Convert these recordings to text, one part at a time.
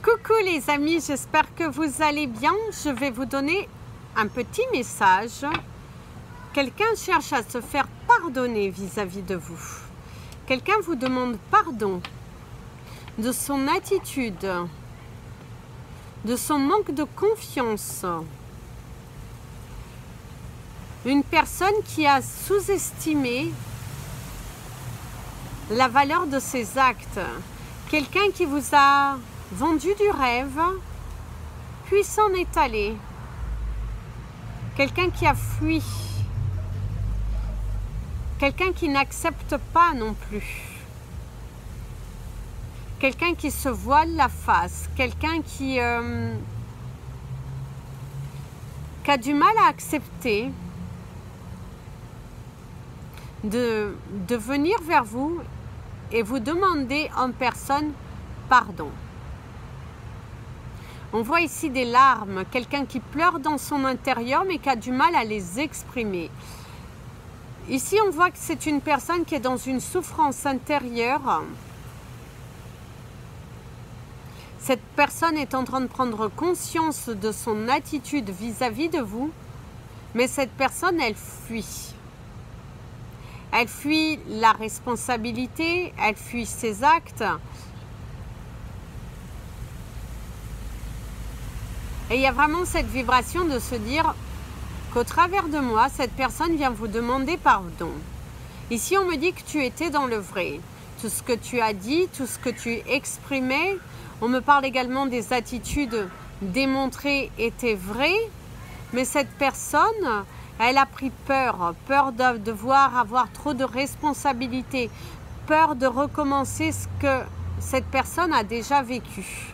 Coucou les amis, j'espère que vous allez bien. Je vais vous donner un petit message. Quelqu'un cherche à se faire pardonner vis-à-vis de vous. Quelqu'un vous demande pardon de son attitude, de son manque de confiance. Une personne qui a sous-estimé la valeur de ses actes. Quelqu'un qui vous a vendu du rêve, puis s'en est allé. Quelqu'un qui a fui. Quelqu'un qui n'accepte pas non plus. Quelqu'un qui se voile la face. Quelqu'un qui a du mal à accepter de venir vers vous et vous demander en personne pardon. On voit ici des larmes, quelqu'un qui pleure dans son intérieur mais qui a du mal à les exprimer. Ici, on voit que c'est une personne qui est dans une souffrance intérieure. Cette personne est en train de prendre conscience de son attitude vis-à-vis de vous, mais cette personne, elle fuit. Elle fuit la responsabilité, elle fuit ses actes. Et il y a vraiment cette vibration de se dire qu'au travers de moi, cette personne vient vous demander pardon. Ici, on me dit que tu étais dans le vrai. Tout ce que tu as dit, tout ce que tu exprimais, on me parle également des attitudes démontrées étaient vraies, mais cette personne, elle a pris peur de devoir avoir trop de responsabilités, peur de recommencer ce que cette personne a déjà vécu.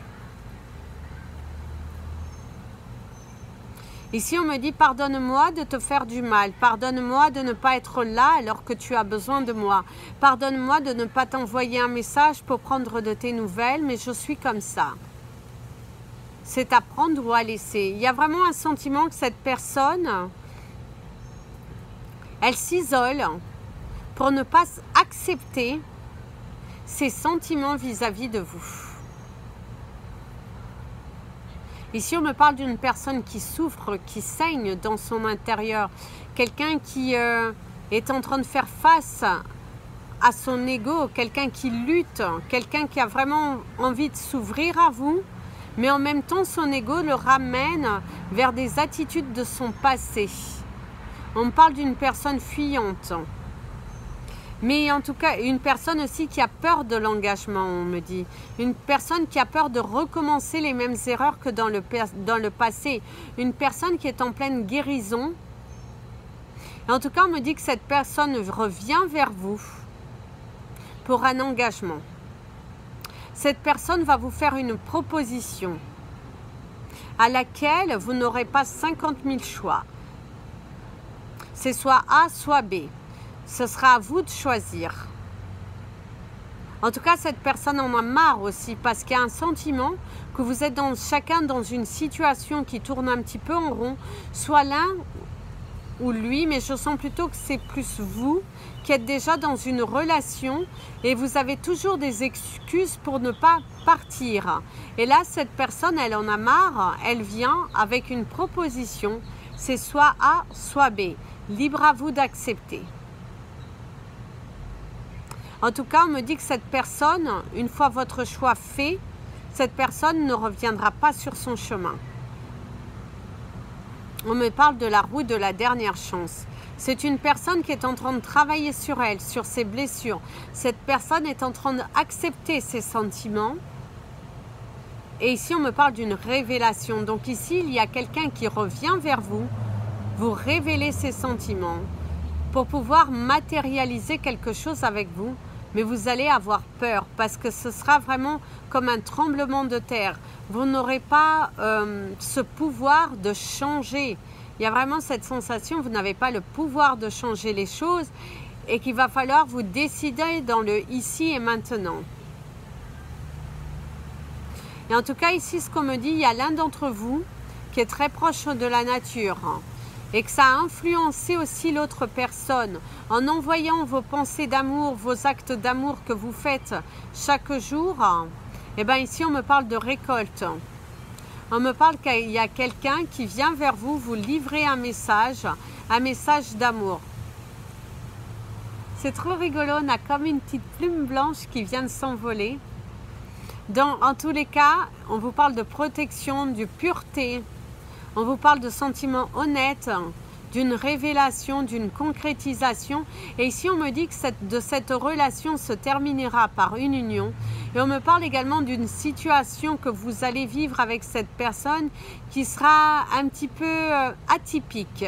Ici, on me dit, pardonne-moi de te faire du mal. Pardonne-moi de ne pas être là alors que tu as besoin de moi. Pardonne-moi de ne pas t'envoyer un message pour prendre de tes nouvelles, mais je suis comme ça. C'est à prendre ou à laisser. Il y a vraiment un sentiment que cette personne, elle s'isole pour ne pas accepter ses sentiments vis-à-vis de vous. Ici, on me parle d'une personne qui souffre, qui saigne dans son intérieur. Quelqu'un qui est en train de faire face à son ego. Quelqu'un qui lutte. Quelqu'un qui a vraiment envie de s'ouvrir à vous. Mais en même temps, son ego le ramène vers des attitudes de son passé. On me parle d'une personne fuyante. Mais en tout cas, une personne aussi qui a peur de l'engagement, on me dit. Une personne qui a peur de recommencer les mêmes erreurs que dans le passé. Une personne qui est en pleine guérison. Et en tout cas, on me dit que cette personne revient vers vous pour un engagement. Cette personne va vous faire une proposition à laquelle vous n'aurez pas 50 000 choix. C'est soit A, soit B. Ce sera à vous de choisir. En tout cas, cette personne en a marre aussi parce qu'il y a un sentiment que vous êtes chacun dans une situation qui tourne un petit peu en rond, soit l'un ou lui, mais je sens plutôt que c'est plus vous qui êtes déjà dans une relation et vous avez toujours des excuses pour ne pas partir. Et là, cette personne, elle en a marre, elle vient avec une proposition, c'est soit A, soit B. Libre à vous d'accepter. En tout cas, on me dit que cette personne, une fois votre choix fait, cette personne ne reviendra pas sur son chemin. On me parle de la roue de la dernière chance. C'est une personne qui est en train de travailler sur elle, sur ses blessures. Cette personne est en train d'accepter ses sentiments. Et ici, on me parle d'une révélation. Donc ici, il y a quelqu'un qui revient vers vous, vous révélez ses sentiments pour pouvoir matérialiser quelque chose avec vous. Mais vous allez avoir peur parce que ce sera vraiment comme un tremblement de terre. Vous n'aurez pas ce pouvoir de changer. Il y a vraiment cette sensation, vous n'avez pas le pouvoir de changer les choses et qu'il va falloir vous décider dans le ici et maintenant. Et en tout cas, ici, ce qu'on me dit, il y a l'un d'entre vous qui est très proche de la nature. Et que ça a influencé aussi l'autre personne en envoyant vos pensées d'amour, vos actes d'amour que vous faites chaque jour. Eh bien ici on me parle de récolte. On me parle qu'il y a quelqu'un qui vient vers vous, vous livrer un message d'amour. C'est trop rigolo, on a comme une petite plume blanche qui vient de s'envoler. En tous les cas, on vous parle de protection, de pureté. On vous parle de sentiments honnêtes, d'une révélation, d'une concrétisation. Et ici, on me dit que cette relation se terminera par une union. Et on me parle également d'une situation que vous allez vivre avec cette personne qui sera un petit peu atypique.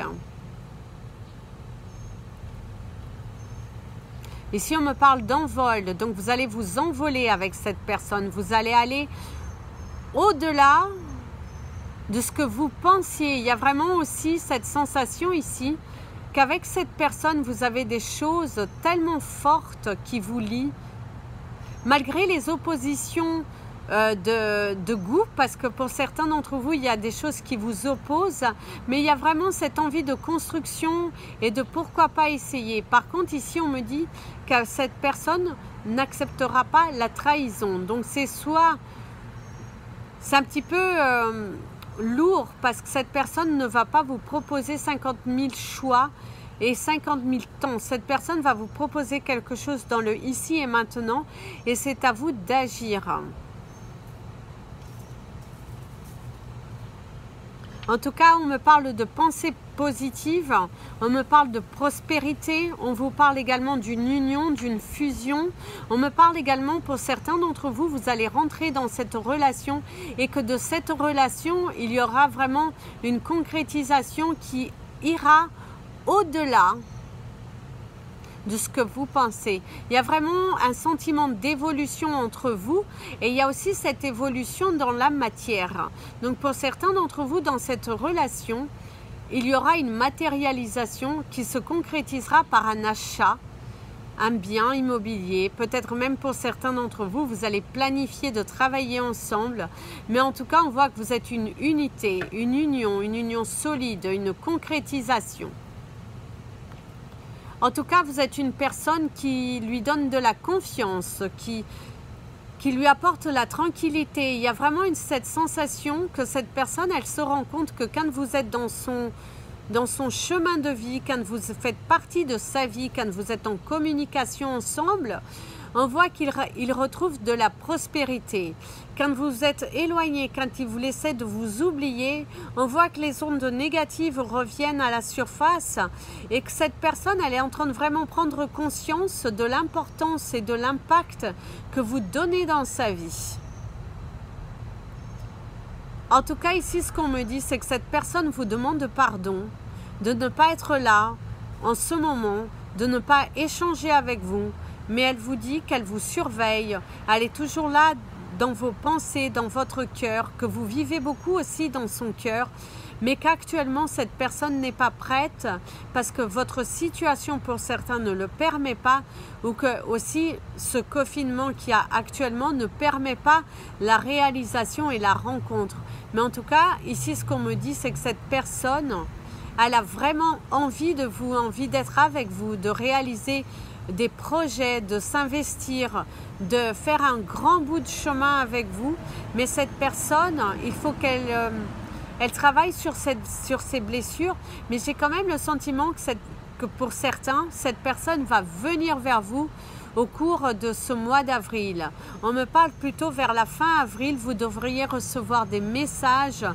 Ici, on me parle d'envol. Donc, vous allez vous envoler avec cette personne. Vous allez aller au-delà de ce que vous pensiez. Il y a vraiment aussi cette sensation ici qu'avec cette personne, vous avez des choses tellement fortes qui vous lient. Malgré les oppositions de goût, parce que pour certains d'entre vous, il y a des choses qui vous opposent, mais il y a vraiment cette envie de construction et de pourquoi pas essayer. Par contre, ici, on me dit que cette personne n'acceptera pas la trahison. Donc, c'est un petit peu lourd parce que cette personne ne va pas vous proposer 50 000 choix et 50 000 temps. Cette personne va vous proposer quelque chose dans le ici et maintenant et c'est à vous d'agir. En tout cas, on me parle de pensée positive, on me parle de prospérité, on vous parle également d'une union, d'une fusion. On me parle également, pour certains d'entre vous, vous allez rentrer dans cette relation et que de cette relation, il y aura vraiment une concrétisation qui ira au-delà de ce que vous pensez. Il y a vraiment un sentiment d'évolution entre vous et il y a aussi cette évolution dans la matière. Donc pour certains d'entre vous, dans cette relation, il y aura une matérialisation qui se concrétisera par un achat, un bien immobilier. Peut-être même pour certains d'entre vous, vous allez planifier de travailler ensemble. Mais en tout cas, on voit que vous êtes une unité, une union solide, une concrétisation. En tout cas, vous êtes une personne qui lui donne de la confiance, qui lui apporte la tranquillité. Il y a vraiment cette sensation que cette personne, elle se rend compte que quand vous êtes dans son chemin de vie, quand vous faites partie de sa vie, quand vous êtes en communication ensemble, on voit qu'il retrouve de la prospérité. Quand vous êtes éloigné, quand il vous laisse de vous oublier, on voit que les ondes négatives reviennent à la surface et que cette personne, elle est en train de vraiment prendre conscience de l'importance et de l'impact que vous donnez dans sa vie. En tout cas, ici, ce qu'on me dit, c'est que cette personne vous demande pardon de ne pas être là en ce moment, de ne pas échanger avec vous, mais elle vous dit qu'elle vous surveille, elle est toujours là dans vos pensées, dans votre cœur, que vous vivez beaucoup aussi dans son cœur, mais qu'actuellement cette personne n'est pas prête parce que votre situation pour certains ne le permet pas ou que aussi ce confinement qu'il y a actuellement ne permet pas la réalisation et la rencontre. Mais en tout cas, ici ce qu'on me dit, c'est que cette personne, elle a vraiment envie de vous, envie d'être avec vous, de réaliser des projets, de s'investir, de faire un grand bout de chemin avec vous. Mais cette personne, il faut qu'elle elle travaille sur ses blessures. Mais j'ai quand même le sentiment que pour certains, cette personne va venir vers vous au cours de ce mois d'avril. On me parle plutôt vers la fin avril, vous devriez recevoir des messages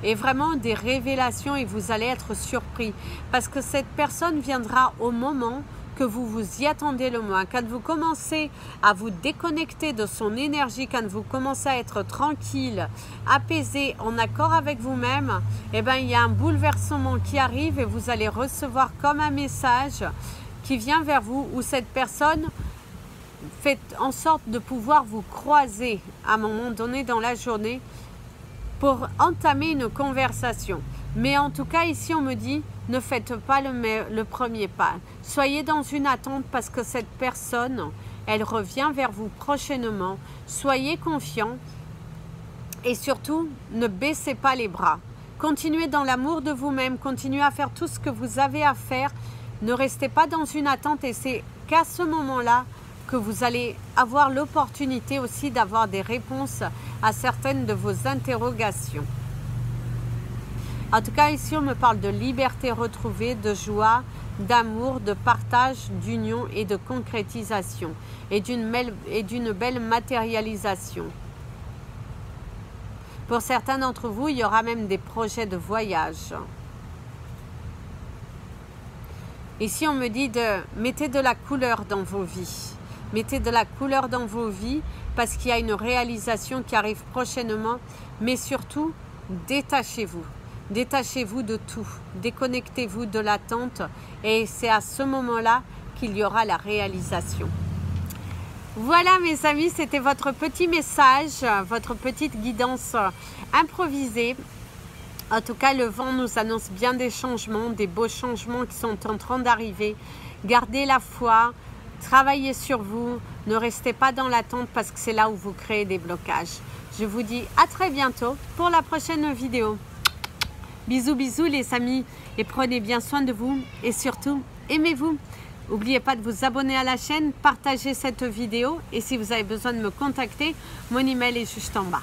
et vraiment des révélations et vous allez être surpris. Parce que cette personne viendra au moment que vous vous y attendez le moins. Quand vous commencez à vous déconnecter de son énergie, quand vous commencez à être tranquille, apaisé, en accord avec vous-même, eh bien, il y a un bouleversement qui arrive et vous allez recevoir comme un message qui vient vers vous où cette personne fait en sorte de pouvoir vous croiser à un moment donné dans la journée pour entamer une conversation. Mais en tout cas, ici, on me dit, ne faites pas le premier pas. Soyez dans une attente parce que cette personne, elle revient vers vous prochainement. Soyez confiants et surtout, ne baissez pas les bras. Continuez dans l'amour de vous-même, continuez à faire tout ce que vous avez à faire. Ne restez pas dans une attente et c'est qu'à ce moment-là que vous allez avoir l'opportunité aussi d'avoir des réponses à certaines de vos interrogations. En tout cas, ici, on me parle de liberté retrouvée, de joie, d'amour, de partage, d'union et de concrétisation et d'une belle matérialisation. Pour certains d'entre vous, il y aura même des projets de voyage. Ici, on me dit de mettez de la couleur dans vos vies. Mettez de la couleur dans vos vies parce qu'il y a une réalisation qui arrive prochainement. Mais surtout, détachez-vous. Détachez-vous de tout. Déconnectez-vous de l'attente. Et c'est à ce moment-là qu'il y aura la réalisation. Voilà mes amis, c'était votre petit message, votre petite guidance improvisée. En tout cas, le vent nous annonce bien des changements, des beaux changements qui sont en train d'arriver. Gardez la foi, travaillez sur vous, ne restez pas dans l'attente parce que c'est là où vous créez des blocages. Je vous dis à très bientôt pour la prochaine vidéo. Bisous, bisous les amis et prenez bien soin de vous et surtout, aimez-vous. N'oubliez pas de vous abonner à la chaîne, partagez cette vidéo et si vous avez besoin de me contacter, mon email est juste en bas.